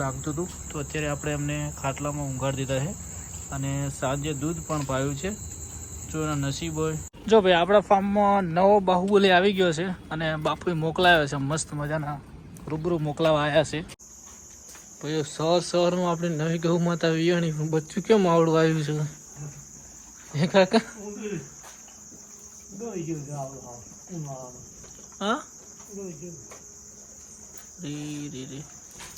લાગતું હતું તો અત્યારે આપણે એમને ખાટલામાં ઊંઘાડી દીધા છે અને સાંજે દૂધ પણ પાયું છે. જો એના નસીબ હોય. જો ભાઈ આપણા ફાર્મમાં નવો બાહુબલી આવી ગયો છે અને બાપુએ મોકલાવ્યો છે. મસ્ત મજાના રૂબરૂ મોકલાવા આવ્યા છે. પછી શહેરમાં આપણે નવી ગૌ માતા વિયાણી બચ્ચું કેમ આવડું આવ્યું છે હે કાકા? હા રે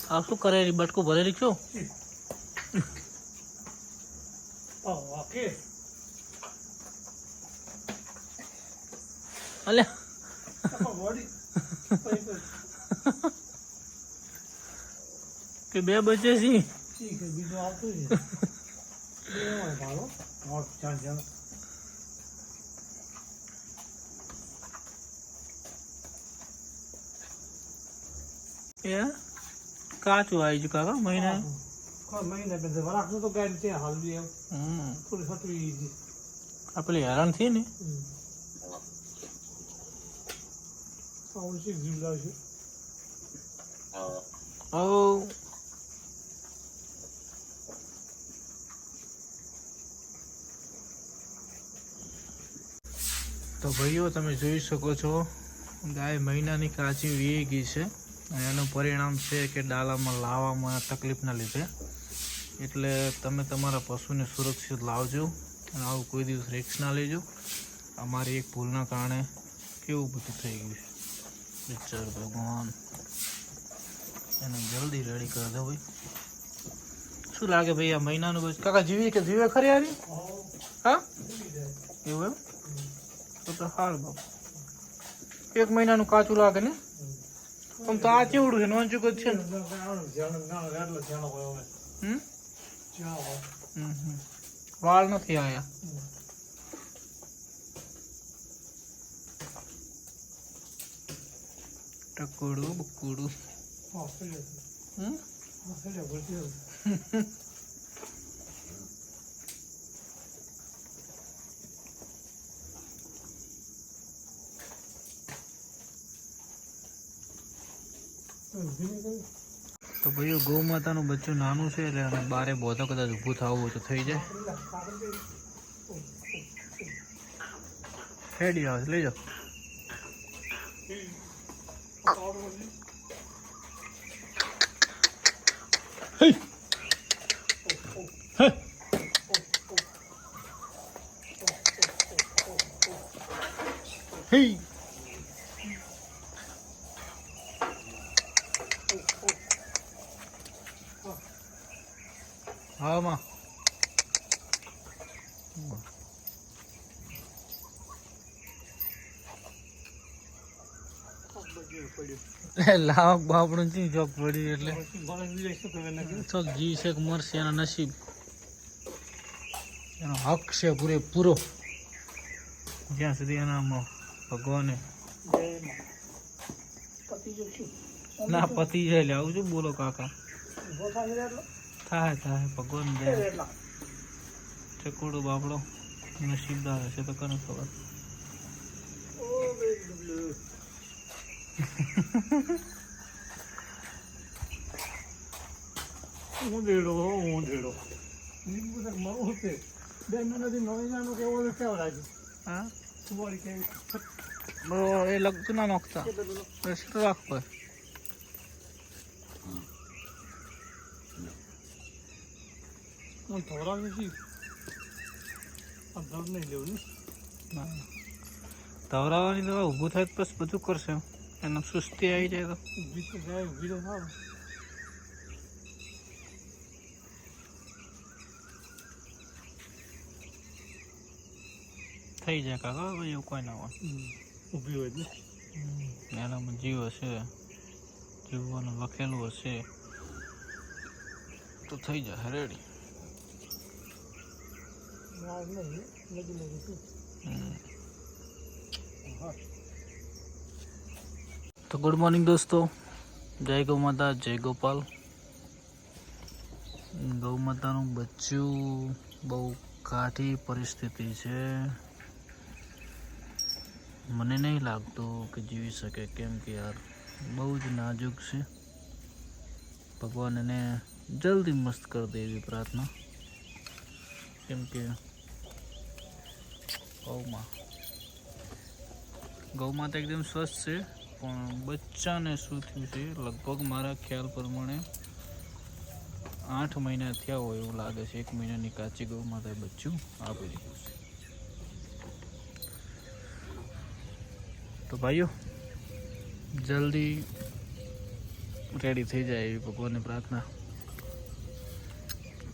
આ શું કરે? બટકું ભરેલી છો? અલ્યા કે બે બચે છે બીજું આવતું છે. કાચું આવી ગયું કાકા મહિના તો ગાડી છે હાલ થોડી સટવી આપણે હેરાન થઈ ને તો ભાઈઓ તમે જોઈ શકો છો ગાય મહિનાની કાચી વી ગઈ છે અને એનું પરિણામ છે કે ડાલામાં લાવવામાં તકલીફના લીધે. એટલે તમે તમારા પશુને સુરક્ષિત લાવજો અને આવું કોઈ દિવસ રિસ્ક ના લેજો. અમારી એક ભૂલના કારણે કેવું બધું થઈ ગયું છે. બિચાર ભગવાન એને જલ્દી રેડી કરી દો ભાઈ. શું લાગે ભાઈ આ મહિનાનું બસ કાકા જીવી કે જીવે ખરી યારી? હા એવું એમ તો હાલ બાપુ 1 મહિનાનું કાચું લાગે ને? આમ તો આ ચેવડું છે નોંચુક જ છે ને. વાળ નથી આયા. ટકોડું બકુડું તો ભાઈઓ ગૌ માતાનું બચ્ચું નાનું છે એટલે બારે બોધો કદાચ ઊભું થવું હોય તો થઈ જાય. હેડી આવે લઈ જાઓ. હા માં લાવ બાપડું ચી ચોક પડ્યું એટલે ચોક જી છે મરશે એના નસીબ એનો હક છે પૂરેપૂરો જ્યાં સુધી એનામાં ભગવાને ના પતિ જાય લે આવું છું બોલો કાકા થાય થાય ભગવાન જાય ચકોડો બાપડો નસીબદાર હશે તો કોને ખબર. ઊંધેડો બે મહિનાથી નવીનાનો કેવો કેવો લાગે? હા એ લગતું ના નોખતા રેસ્ટ રાખો. ધવરાવાની દવા ઊભું થાય બસ બધું કરશે. એને સુસ્તી આવી જાય તો ઊભી તો સારું થઈ જાય કાકા. એવું કોઈ ના હોય ઊભી હોય ને એનામાં જીવ હશે જીવવાનું લખેલું હશે તો થઈ જાય રેડી. તો ગુડ મોર્નિંગ દોસ્તો, જય ગૌ માતા જય ગોપાલ. ગૌ માતાનું બચ્ચું બહુ કાઠી પરિસ્થિતિ છે. મને નહીં લાગતું કે જીવી શકે, કેમ કે યાર બહુ જ નાજુક છે. ભગવાન એને જલ્દી મસ્ત કરી દે એવી પ્રાર્થના. કેમ કે ગૌમાં તો એકદમ સ્વસ્થ છે, પણ બચ્ચાને શું થયું છે લગભગ મારા ખ્યાલ પ્રમાણે 8 મહિના થયા હોય એવું લાગે છે. 1 મહિનાની કાચી ગૌ માતાએ બચ્ચું આપી દીધું છે. તો ભાઈઓ જલ્દી રેડી થઈ જાય એવી ભગવાનની પ્રાર્થના.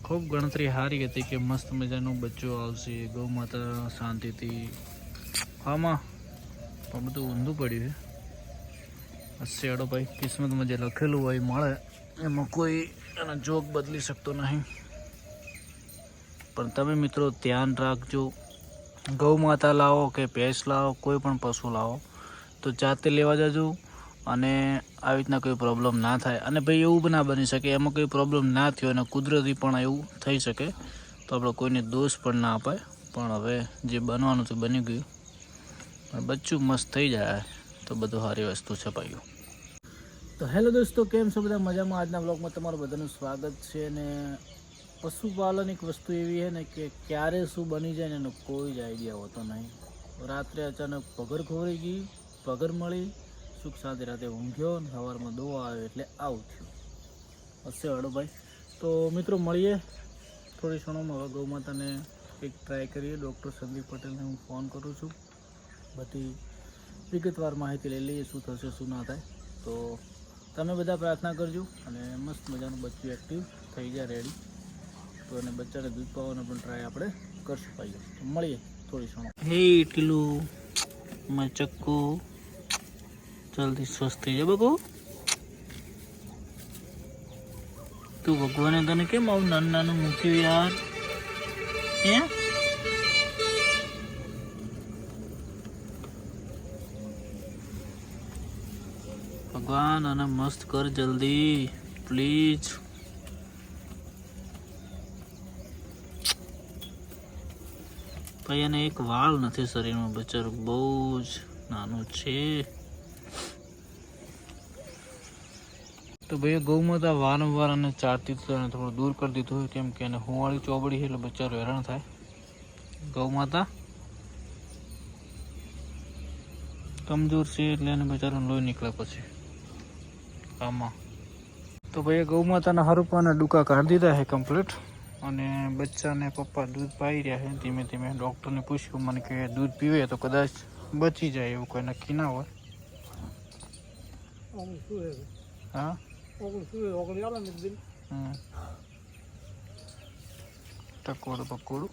ખૂબ ગણતરી સારી હતી કે મસ્ત મજાનું બચ્ચું આવશે, ગૌ માતા શાંતિથી. આમાં પણ બધું ઊંધું પડ્યું છે. હસ્યાડો ભાઈ, કિસ્મતમાં જે લખેલું હોય મળે, એમાં કોઈ એનો જોગ બદલી શકતો નહીં. પણ તમે મિત્રો ધ્યાન રાખજો, ગૌ માતા લાવો કે ભેંસ લાવો, કોઈ પણ પશુ લાવો તો જાતે લેવા જજો. અને આવી રીતના કોઈ પ્રોબ્લેમ ના થાય. અને ભાઈ એવું ના બની શકે એમાં કોઈ પ્રોબ્લેમ ના થયો અને કુદરતી પણ એવું થઈ શકે તો આપણે કોઈને દોષ પણ ના અપાય. પણ હવે જે બનવાનું તો બની ગયું, બચ્ચું મસ્ત થઈ જાય તો બધું સારી વસ્તુ છે ભાઈઓ. તો હેલો દોસ્તો, કેમ છો બધા? મજામાં? આજના બ્લોગમાં તમારું બધાનું સ્વાગત છે. અને પશુપાલન એક વસ્તુ એવી છે ને કે ક્યારે શું બની જાય ને એનો કોઈ જ આઈડિયા હોતો નહીં. રાત્રે અચાનક પગર ખોવાઈ ગઈ, પગર મળી, સુખ શાંતિ રાતે ઊંઘ્યો ને સવારમાં દોવા આવ્યો એટલે આવું થયું. હશે હડો ભાઈ. તો મિત્રો મળીએ થોડી ક્ષણોમાં. હવે ગૌ માતાને એક ટ્રાય કરીએ. ડૉક્ટર સંદીપ પટેલને હું ફોન કરું છું, બધી વિગતવાર માહિતી લઈ લઈએ શું થશે શું ના થાય. તો તમે બધા પ્રાર્થના કરજો અને મસ્ત મજાનું બચ્ચું એક્ટિવ થઈ જાય રેડી. તો એને બચ્ચાને દૂધ પાવાનો પણ ટ્રાય આપણે કરશું ભાઈઓ. તો મળીએ થોડી ક્ષણો. હે ટીલું મચક્કુ જલ્દી સ્વસ્થ થઈ જાય બગો. તું ભગવાને તને કેમ આવું નાનું નાનું મૂક્યું યાર? હે ભગવાન આને મસ્ત કર જલ્દી પ્લીઝ. ભાઈ એને એક વાળ નથી શરીરમાં, બચારું બહુ જ નાનું છે. તો ભાઈ ગૌ માતા વારંવાર અને ચારતી અને થોડું દૂર કરી દીધું, કેમ કે એને હુંવાળી ચોબડી છે એટલે બચારું હેરાન થાય. ગૌ માતા કમજોર છે એટલે એને બચારાને લોહી નીકળે પછી આમાં. તો ભાઈ ગૌ માતાના હરુપાના ડૂકા કાઢી દીધા છે કમ્પ્લીટ. અને બચ્ચાને પપ્પા દૂધ પાઈ રહ્યા છે ધીમે ધીમે. ડૉક્ટરને પૂછ્યું મને કે દૂધ પીવે તો કદાચ બચી જાય, એવું કોઈ નક્કી ના હોય. હા ટકોડું પકોડું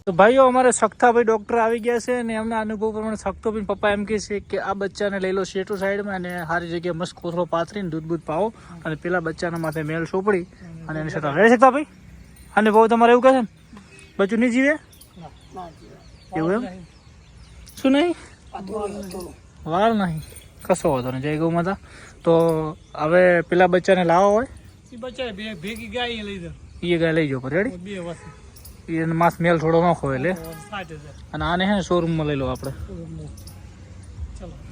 તો ભાઈઓ અમારે સખ્તાભાઈ ડૉક્ટર આવી ગયા છે અને એમના અનુભવ પ્રમાણે સખ્તોભાઈ પપ્પા એમ કહે છે કે આ બચ્ચાને લઈ લો શેટો સાઈડમાં અને સારી જગ્યાએ મસ્ત કોથળો પાથરીને દૂધ બૂધ પાવો અને પેલા બચ્ચાના માથે મેલ સોપડી અને એની સાથે રહી શકતા ભાઈ. અને બહુ તમારે એવું કહે છે ને બચ્ચું નહીં જીવે એવું? એમ શું નહીં? વાળ નહીં, કશો વાંધો નહીં. જય ગૌ માતા. તો હવે પેલા બચ્ચાને લાવો હોય ભેગી ગાય લઈ જાઓ, એ ગાય લઈ જાઓ પર રેડી. એને માસ મેલ થોડો ન ખોવે લે. અને આને હે ને શોરૂમમાં લઈ લો આપણે.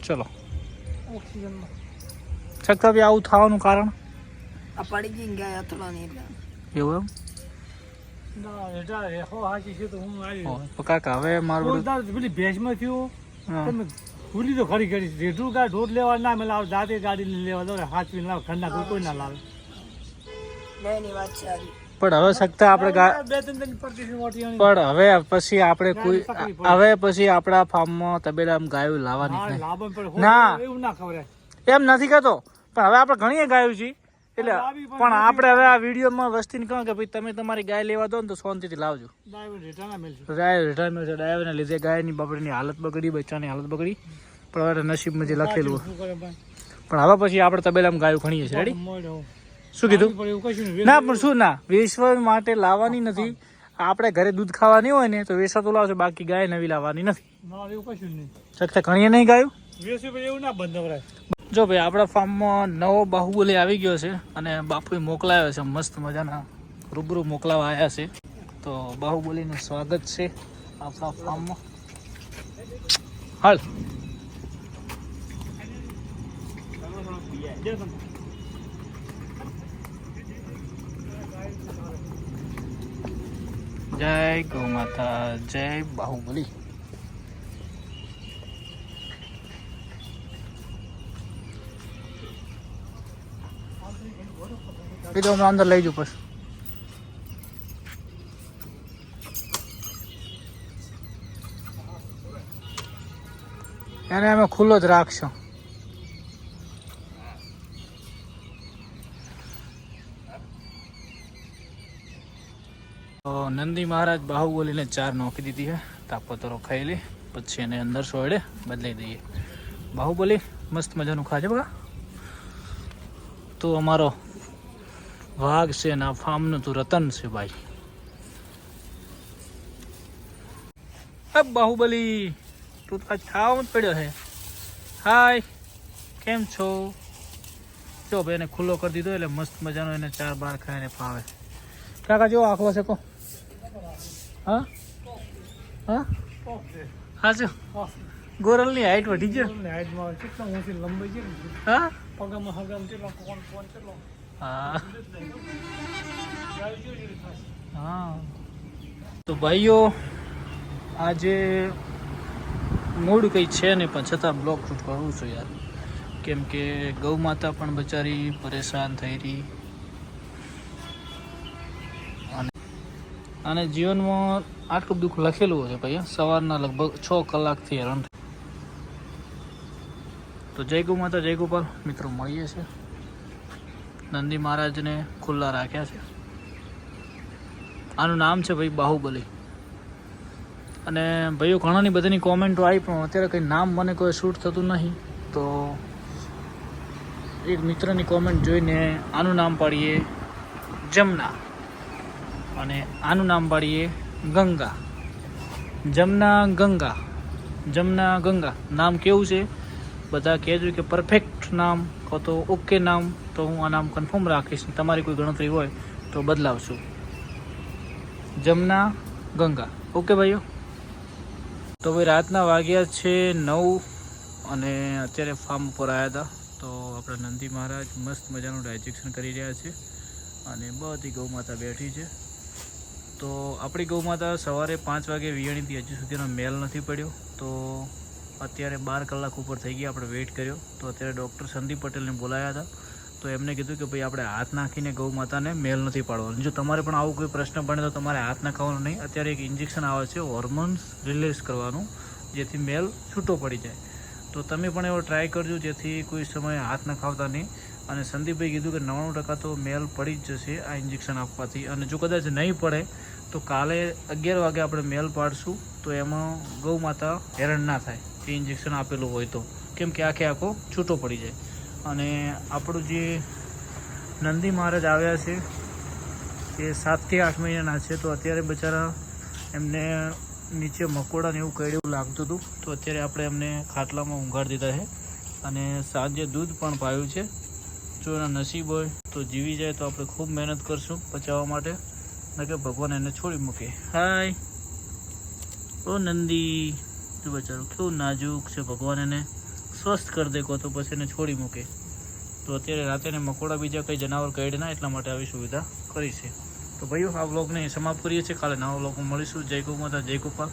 ચલો છતાં બી આવું થવાનું કારણ એવું એમ કાકા હવે મારું ભેંસમાં થયું ભૂલી તો ખરી કરી રેઢું ગાય ઢોર લેવા ના મેં લાવ જાતે ગાડી લેવા દો હાથવી લાવ ઘરના કોઈ ના લાવે. પણ હવે સખ્તા આપણે પણ હવે પછી આપણે કોઈ હવે પછી આપણા ફાર્મમાં તબેલામાં ગાયો લાવવાની ના એમ નથી કહેતો. પણ હવે આપણે ઘણી ગાયો છીએ એટલે પણ આપણે હવે આ વિડીયોમાં વસ્તીને કહો કે ભાઈ તમે તમારી ગાય લેવા દો ને તો શાંતિથી લાવજો. ડાયવરના લીધે ગાયની બાપડીની હાલત બગડી, બચ્ચાની હાલત બગડી. પણ હવે નસીબમાં જે લખેલું પણ હવે પછી આપણે તબેલામાં ગાયો ઘણીએ છીએ રેડી. શું કીધું? ના પણ શું ના વેચવા માટે લાવવાની નથી. આપણે ઘરે દૂધ ખાવાની હોય ને તો વેચા તો લાવશે, બાકી ગાય નવી લાવવાની નથી. સખ્તા ઘણીએ નહીં ગાયું એવું ના બંધ. જો ભાઈ આપણા ફાર્મમાં નવો બાહુબલી આવી ગયો છે અને બાપુએ મોકલાવ્યો છે, મસ્ત મજાના રૂબરૂ મોકલાવા આવ્યા છે. તો બાહુબલીનું સ્વાગત છે આપણા ફાર્મમાં. હાલ જય ગૌ માતા, જય બાહુબલી. એ તો અમે અંદર લઈ જઉં પછી. એને અમે ખુલ્લો જ રાખશો. તો નંદી મહારાજ બાહુબલીને 4 નોખી દીધી છે. તાપતરો ખાઈ લે પછી એને અંદર સોયડે બદલાઈ દઈએ. બાહુબલી મસ્ત મજાનું ખાજે બગા. તો અમારો વાઘ છે ને આ ફાર્મનું તું રતન છે ભાઈ. અબ બાહુબલી તું તો આજ ખાવા જ પડ્યો છે. હાય, કેમ છો? જો ભાઈ એને ખુલ્લો કરી દીધો એટલે મસ્ત મજાનો એને 4 બાર ખાઈને ફાવે. કાકા જો આખો છે કો. હા હા હા જો ગોરલની હાઈટ વધી ગયો. હાઈટમાં કેટલા ઊંચી લંબાઈ છે. હા પગમાં હગમ કેટલો કોણ કેટલો. હા હા. તો ભાઈઓ આજે મૂડ કંઈ છે નહીં પણ છતાં બ્લોગ શૂટ કરું છું યાર. કેમ કે ગૌ માતા પણ બચારી પરેશાન થઈ રહી અને જીવનમાં આટલું દુઃખ લખેલું છે ભાઈ. સવારના લગભગ 6 કલાકથી હેરાન. તો જય ગૌ માતા, જય ગોપાલ. મિત્રો મળીએ છીએ. નંદી મહારાજને ખુલ્લા રાખ્યા છે. આનું નામ છે ભાઈ બાહુબલી. અને ભાઈઓ ઘણાની બધાની કોમેન્ટો આવી પણ અત્યારે કંઈ નામ મને કોઈ શૂટ થતું નહીં. તો એક મિત્રની કોમેન્ટ જોઈને આનું નામ પાડીએ જમના અને આનું નામ પાડીએ ગંગા. જમના ગંગા, જમના ગંગા નામ કેવું છે બધા કહેજો કે પરફેક્ટ નામ કહો તો ઓકે નામ. તો હું આ નામ કન્ફર્મ રાખીશ. તમારી કોઈ ગણતરી હોય તો બદલાવશું. જમના ગંગા. ઓકે ભાઈઓ. તો ભાઈ રાતના વાગ્યા છે 9 અને અત્યારે ફાર્મ ઉપર આવ્યા હતા. તો આપણા નંદી મહારાજ મસ્ત મજાનું ડાયજેક્શન કરી રહ્યા છે અને બધી ગૌ માતા બેઠી છે. તો આપણી ગૌ માતા સવારે 5 વાગે વિયાણીથી હજુ સુધીનો મેલ નથી પડ્યો. તો અત્યારે 12 કલાક ઉપર થઈ ગયા. આપણે વેઇટ કર્યો તો અત્યારે ડૉક્ટર સંદીપ પટેલને બોલાયા હતા. તો એમને કીધું કે ભાઈ આપણે હાથ નાખીને ગૌ માતાને મેલ નથી પાડવાનો. જો તમારે પણ આવું કોઈ પ્રશ્ન બને તો તમારે હાથ નાખવાનું નહીં. અત્યારે એક ઇન્જેક્શન આવે છે હોર્મોન્સ રિલીઝ કરવાનું, જેથી મેલ છૂટો પડી જાય. તો તમે પણ એવો ટ્રાય કરજો જેથી કોઈ સમયે હાથ નખાવતા નહીં. અને સંદીપભાઈ કીધું કે 99% તો મેલ પડી જ જશે આ ઇન્જેક્શન આપવાથી. અને જો કદાચ નહીં પડે તો કાલે 11 વાગે આપણે મેલ પાડશું. તો એમાં ગૌ માતા હેરાન ના થાય એ ઇન્જેક્શન આપેલું હોય તો. કેમ કે આખો છૂટો પડી જાય. અને આપણું જે નંદી મહારાજ આવ્યા છે એ 7 થી 8 મહિનાના છે. તો અત્યારે બચારા એમને નીચે મકોડાને એવું કઈડું લાગતું હતું. તો અત્યારે આપણે એમને ખાટલામાં ઊંઘાડી દીધા છે અને સાંજે દૂધ પણ પાયું છે. જો એના નસીબ હોય તો જીવી જાય તો આપણે ખૂબ મહેનત કરશું બચાવવા માટે, ન કે ભગવાન એને છોડી મૂકે. હાય ઓ નંદી, તું બચારું કેવું નાજુક છે. ભગવાન એને સ્વસ્થ કરી દે કહો તો પછી એને છોડી મૂકે. તો અત્યારે રાતે ને મકોડા બીજા કંઈ જનાવર કરડે ના એટલા માટે આવી સુવિધા કરી છે. તો ભાઈઓ આ વ્લોગને સમાપ્ત કરીએ છીએ. કાલે નવા વ્લોગમાં મળીશું. જય ગૌ માતા, જય ગોપાલ.